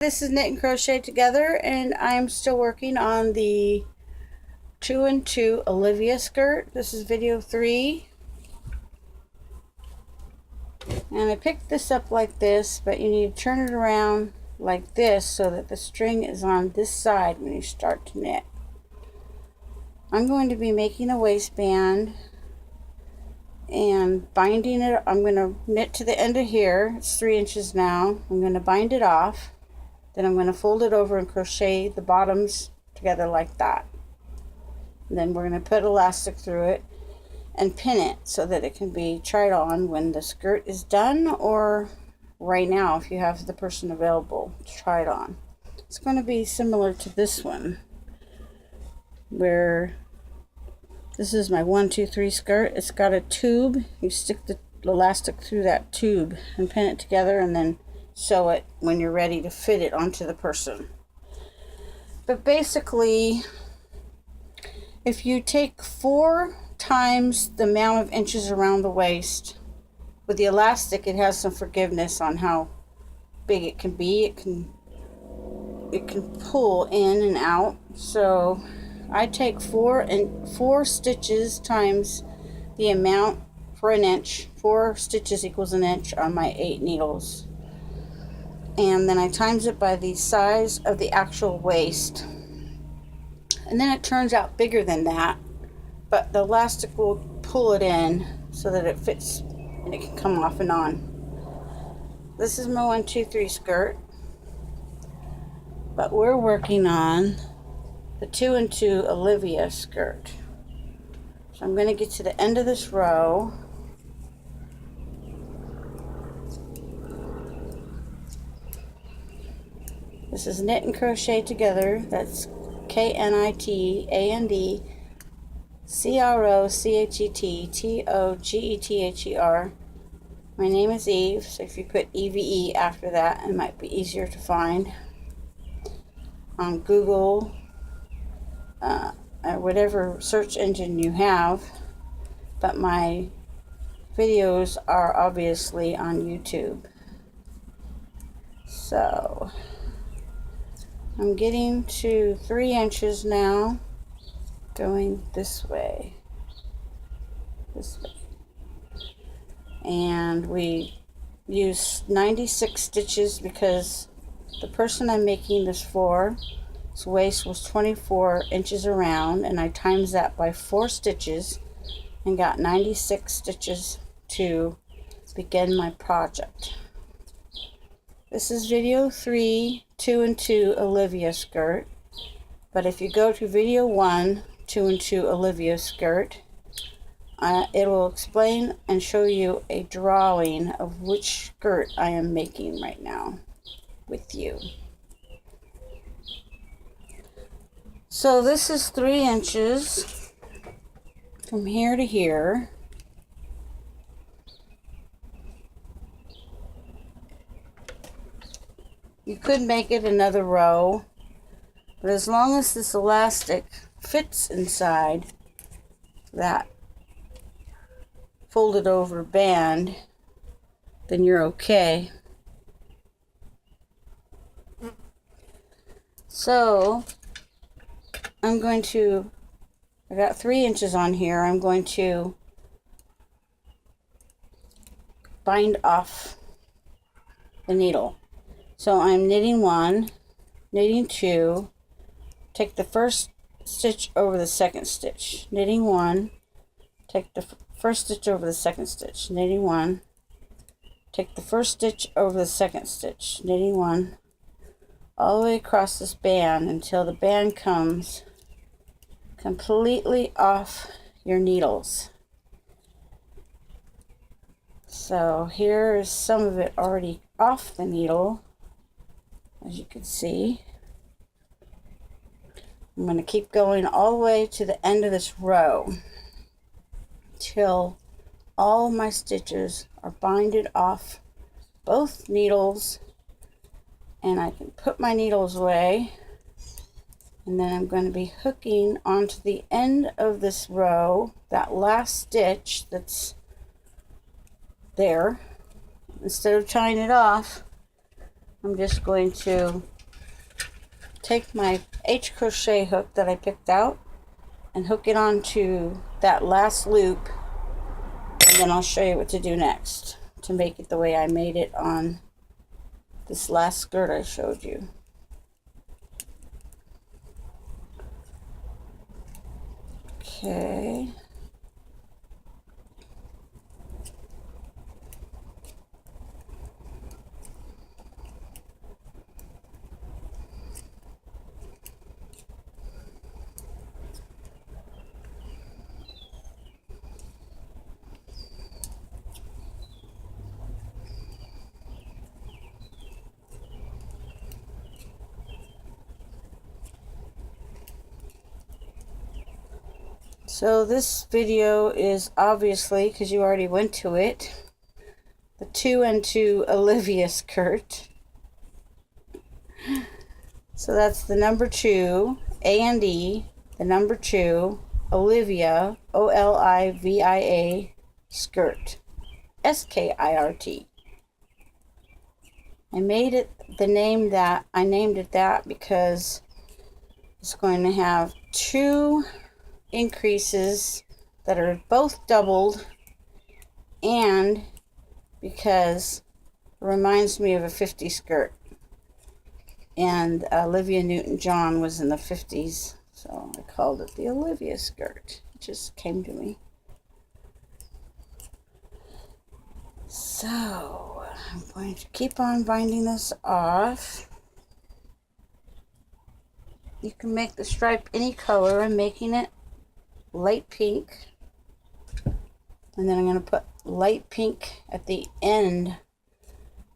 This is Knit and Crochet Together, and I'm still working on the 2 and 2 Olivia skirt. This is video 3. And I picked this up like this, but you need to turn it around like this so that the string is on this side when you start to knit. I'm going to be making a waistband and binding it. I'm going to knit to the end of here. It's 3 inches now. I'm going to bind it off. Then I'm going to fold it over and crochet the bottoms together like that. And then we're going to put elastic through it and pin it so that it can be tried on when the skirt is done, or right now if you have the person available to try it on. It's going to be similar to this one, where this is my 1, 2, 3 skirt. It's got a tube. You stick the elastic through that tube and pin it together, and then sew it when you're ready to fit it onto the person. But basically, if you take 4 times the amount of inches around the waist, with the elastic it has some forgiveness on how big it can be. It can pull in and out. So I take 4 stitches times the amount for an inch. 4 stitches equals an inch on my 8 needles. And then I times it by the size of the actual waist, and then it turns out bigger than that, but the elastic will pull it in so that it fits and it can come off and on. This is my 1, 2, 3 skirt, but we're working on the 2 and 2 Olivia skirt. So I'm going to get to the end of this row. This is Knit and Crochet Together. That's knitandcrochettogether. My name is Eve, so if you put EVE after that, it might be easier to find on Google or whatever search engine you have. But my videos are obviously on YouTube. So I'm getting to 3 inches now, going this way, and we use 96 stitches because the person I'm making this for, his waist was 24 inches around, and I times that by 4 stitches and got 96 stitches to begin my project. This is video 3, 2 and 2 Olivia skirt. But if you go to video 1, 2 and 2 Olivia skirt, it will explain and show you a drawing of which skirt I am making right now with you. So this is 3 inches from here to here. You could make it another row, but as long as this elastic fits inside that folded over band, then you're okay. So I got 3 inches on here. I'm going to bind off the needle. So I'm knitting 1, knitting 2, take the first stitch over the second stitch, knitting 1, take the first stitch over the second stitch, knitting 1, take the first stitch over the second stitch, knitting 1, all the way across this band until the band comes completely off your needles. So here is some of it already off the needle. As you can see, I'm going to keep going all the way to the end of this row till all my stitches are binded off both needles, and I can put my needles away, and then I'm going to be hooking onto the end of this row, that last stitch that's there. Instead of tying it off, I'm just going to take my H crochet hook that I picked out and hook it onto that last loop, and then I'll show you what to do next to make it the way I made it on this last skirt I showed you. Okay. So this video is obviously, because you already went to it, the 2 and 2 Olivia skirt. So that's the number 2, A and E, the number 2, Olivia, Olivia skirt, skirt. I made it the name that, I named it that because it's going to have 2 increases that are both doubled, and because it reminds me of a 50 skirt, and Olivia Newton-John was in the 50s, so I called it the Olivia skirt. It just came to me. So I'm going to keep on binding this off. You can make the stripe any color. I'm making it light pink, and then I'm going to put light pink at the end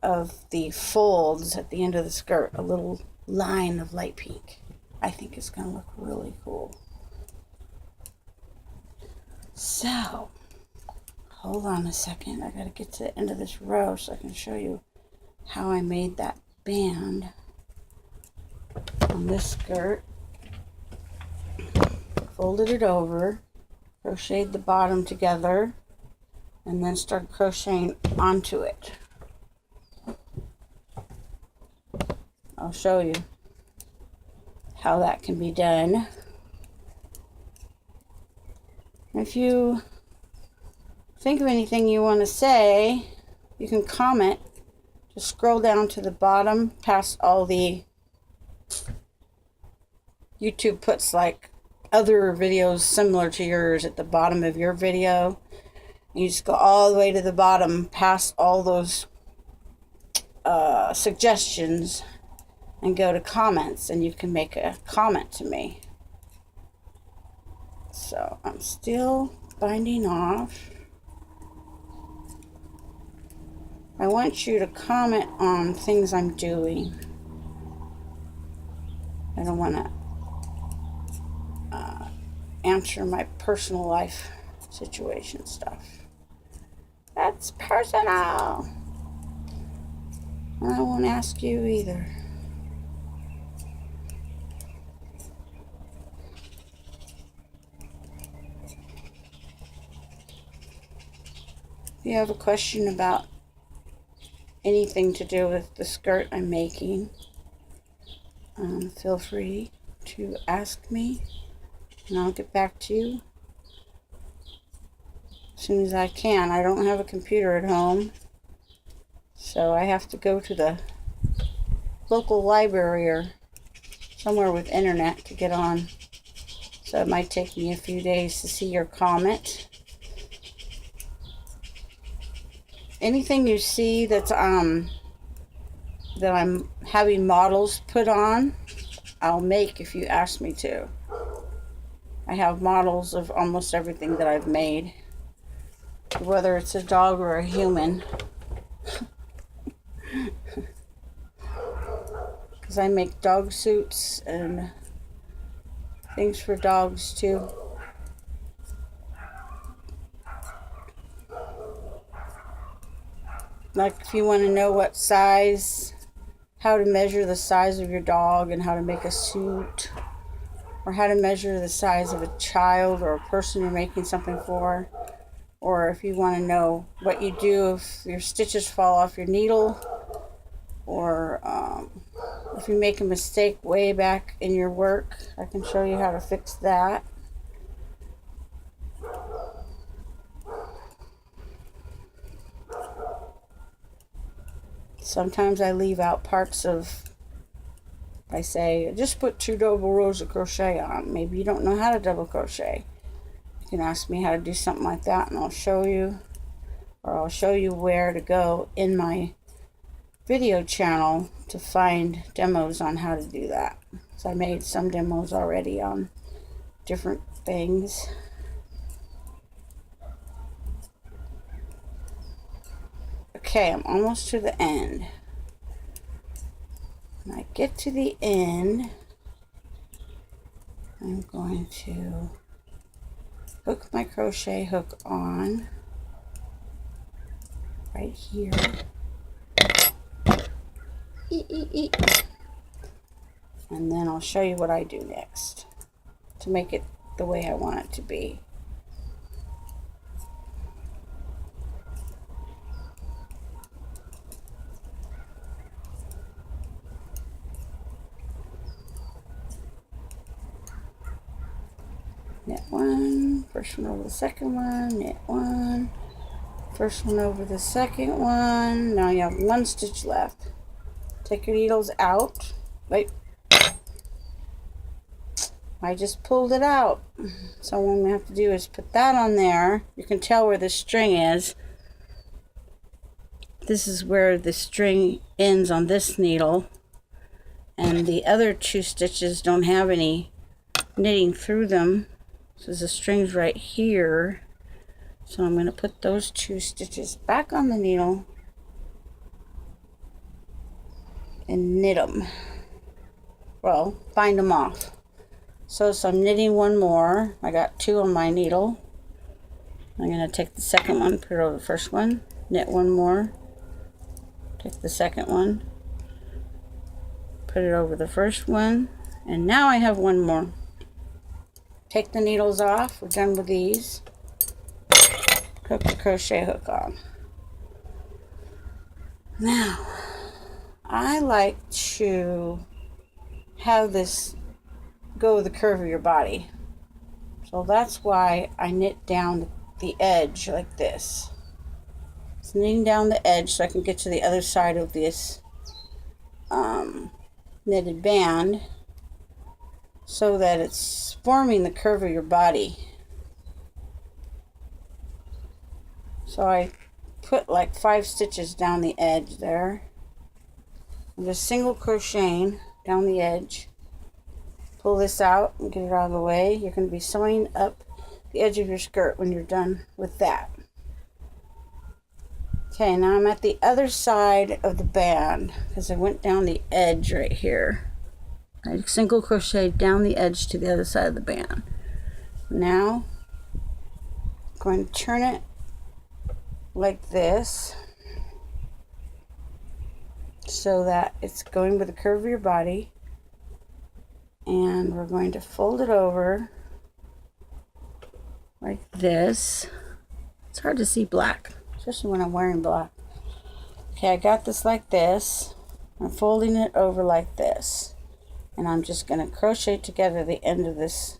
of the folds at the end of the skirt, a little line of light pink. I think it's going to look really cool. So hold on a second, I got to get to the end of this row so I can show you how I made that band on this skirt. Folded it over, crocheted the bottom together, and then started crocheting onto it. I'll show you how that can be done. If you think of anything you want to say, you can comment. Just scroll down to the bottom past all the YouTube puts like other videos similar to yours at the bottom of your video. You just go all the way to the bottom past all those suggestions and go to comments, and you can make a comment to me. So I'm still binding off. I want you to comment on things I'm doing. I don't want to answer my personal life situation stuff. That's personal. And I won't ask you either. If you have a question about anything to do with the skirt I'm making, feel free to ask me, and I'll get back to you as soon as I can. I don't have a computer at home, so I have to go to the local library or somewhere with internet to get on. So it might take me a few days to see your comment. Anything you see that's that I'm having models put on, I'll make if you ask me to. I have models of almost everything that I've made, whether it's a dog or a human. Because I make dog suits and things for dogs too. Like if you want to know what size, how to measure the size of your dog and how to make a suit, or how to measure the size of a child or a person you're making something for, or if you want to know what you do if your stitches fall off your needle, or If you make a mistake way back in your work, I can show you how to fix that. Sometimes I leave out parts of, I say, just put 2 double rows of crochet on. Maybe you don't know how to double crochet. You can ask me how to do something like that and I'll show you, or I'll show you where to go in my video channel to find demos on how to do that. So I made some demos already on different things. Okay, I'm almost to the end. When I get to the end, I'm going to hook my crochet hook on right here. And then I'll show you what I do next to make it the way I want it to be. Knit one, first one over the second one, knit one, first one over the second one. Now you have 1 stitch left. Take your needles out. Wait, I just pulled it out. So what we have to do is put that on there. You can tell where the string is. This is where the string ends on this needle, and the other 2 stitches don't have any knitting through them. So the string's right here. So I'm going to put those 2 stitches back on the needle and knit them. Well, bind them off. So I'm knitting one more. I got 2 on my needle. I'm going to take the second one, put it over the first one, knit one more, take the second one, put it over the first one, and now I have one more. Take the needles off. We're done with these. Hook the crochet hook on. Now, I like to have this go with the curve of your body. So that's why I knit down the edge like this. It's knitting down the edge so I can get to the other side of this knitted band, so that it's forming the curve of your body. So I put like 5 stitches down the edge there. I'm just single crocheting down the edge. Pull this out and get it out of the way. You're going to be sewing up the edge of your skirt when you're done with that. Okay, now I'm at the other side of the band because I went down the edge right here. I single crocheted down the edge to the other side of the band. Now I'm going to turn it like this so that it's going with the curve of your body, and we're going to fold it over like this. It's hard to see black, especially when I'm wearing black. Okay, I got this like this. I'm folding it over like this, and I'm just going to crochet together the end of this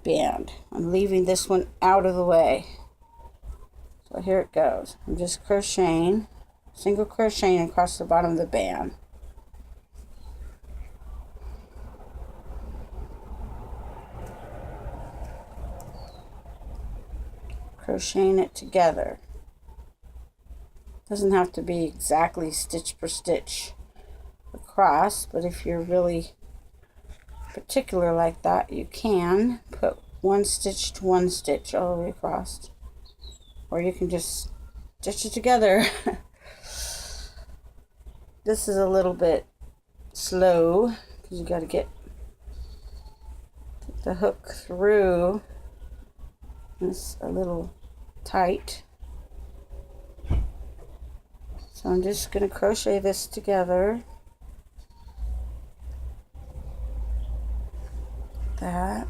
band. I'm leaving this one out of the way. So here it goes. I'm just crocheting, single crocheting across the bottom of the band. Crocheting it together. Doesn't have to be exactly stitch per stitch across, but if you're really particular like that, you can put 1 stitch to 1 stitch all the way across, or you can just stitch it together. This is a little bit slow because you got to get the hook through. It's a little tight, so I'm just going to crochet this together. That.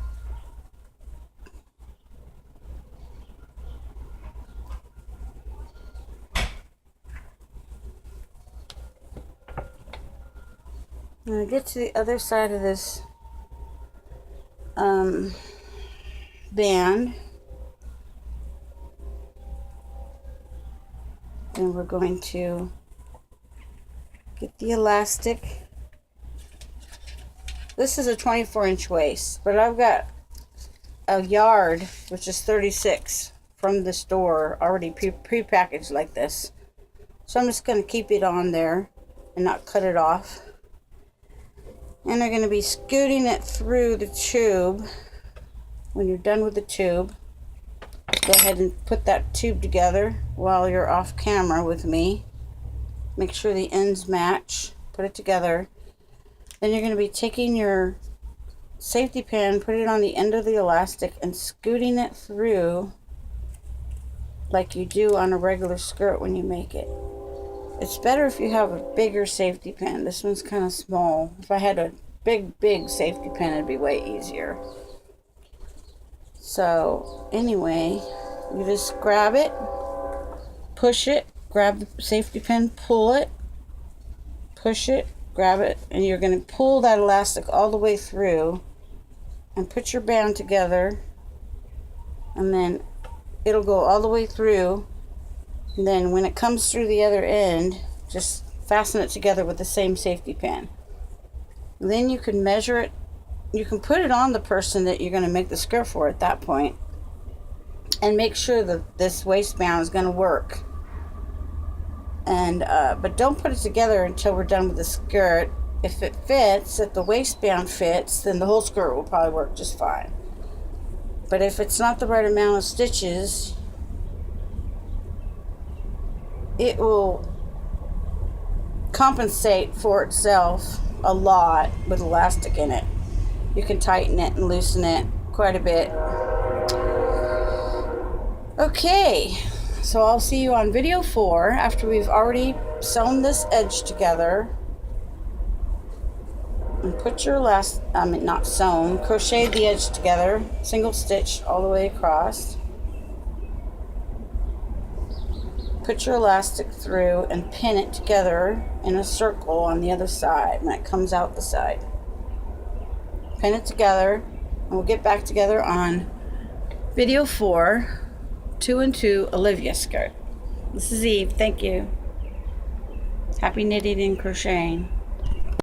When I get to the other side of this band, then we're going to get the elastic. This is a 24-inch waist, but I've got a yard, which is 36 from the store, already pre-packaged like this. So I'm just going to keep it on there and not cut it off. And they're going to be scooting it through the tube. When you're done with the tube, go ahead and put that tube together while you're off camera with me. Make sure the ends match. Put it together. Then you're going to be taking your safety pin, put it on the end of the elastic, and scooting it through like you do on a regular skirt when you make it. It's better if you have a bigger safety pin. This one's kind of small. If I had a big safety pin, it'd be way easier. So anyway, you just grab it, push it, grab the safety pin, pull it, push it, grab it, and you're going to pull that elastic all the way through and put your band together, and then it'll go all the way through. And then when it comes through the other end, just fasten it together with the same safety pin. And then you can measure it. You can put it on the person that you're going to make the skirt for at that point, and make sure that this waistband is going to work. And but don't put it together until we're done with the skirt. If it fits, if the waistband fits, then the whole skirt will probably work just fine. But if it's not the right amount of stitches, it will compensate for itself a lot with elastic in it. You can tighten it and loosen it quite a bit. Okay, so I'll see you on video 4 after we've already sewn this edge together. And put your not sewn, crochet the edge together, single stitch all the way across. Put your elastic through and pin it together in a circle on the other side when it comes out the side. Pin it together, and we'll get back together on video 4, 2 and 2 Olivia skirt. This is Eve. Thank you. Happy knitting and crocheting.